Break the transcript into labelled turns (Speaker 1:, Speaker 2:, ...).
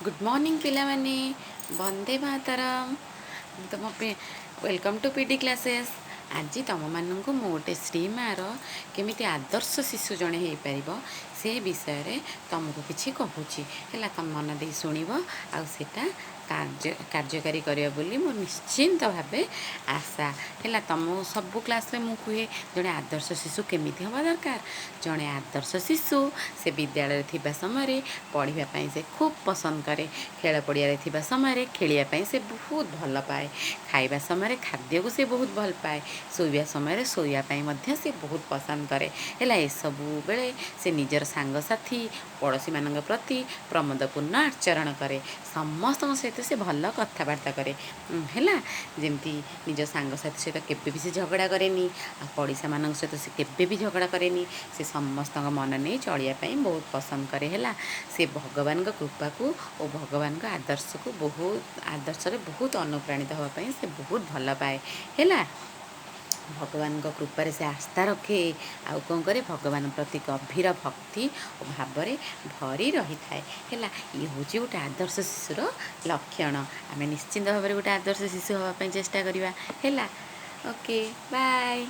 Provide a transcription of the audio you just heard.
Speaker 1: Good morning पिलामाने Vande Mataram तुम welcome to PD classes. आज तुम मानक मु गोटे श्रीमार केमी आदर्श शिशु जड़े हो पार से विषय रे तुमको किसी कहूँ है तुम मन दे शुणव आटा कार्यकारी करिया बोली मो निश्चिंत भाव आशा है। तुम सब क्लास रे मु कहे जड़े आदर्श शिशु केमी हवा दरकार। जड़े आदर्श शिशु से विद्यालय थिबा समय पढ़ाई से खूब पसंद करे, खेल पड़िया थिबा समय खेलिया से बहुत भल पाए, खाइबा समय खाद्य को से बहुत भल पाए, शोइबा समय शोइबा मध्य से बहुत पसंद करे। है ए सबु बेले से निजर सांगसाथी पड़ोशी मान प्रति प्रमोदपूर्ण आचरण करे, समस्त सहित से भल कथबार्ता करे। है जमती निज सांगसाथी सहित केवे भी से झगड़ा करे, पड़ोशा मान सहित से केवे भी झगड़ा करे, से समस्त मन नहीं चलियापाई बहुत पसंद करे। है से भगवान कृपा को और भगवान आदर्श को बहुत आदर्श रे बहुत अनुप्राणित होगापाई से बहुत भल पाए। है भगवान कृपारे से आस्था रखे, आउ कौन करे भगवान प्रति गभीर भक्ति और भाव भरी रही थाए। है ये हूँ गोटे आदर्श शिशुर लक्षण। आम निश्चिंत भाव में गोटे आदर्श शिशु हाँपाई चेष्टा करवा। है ओके बाय।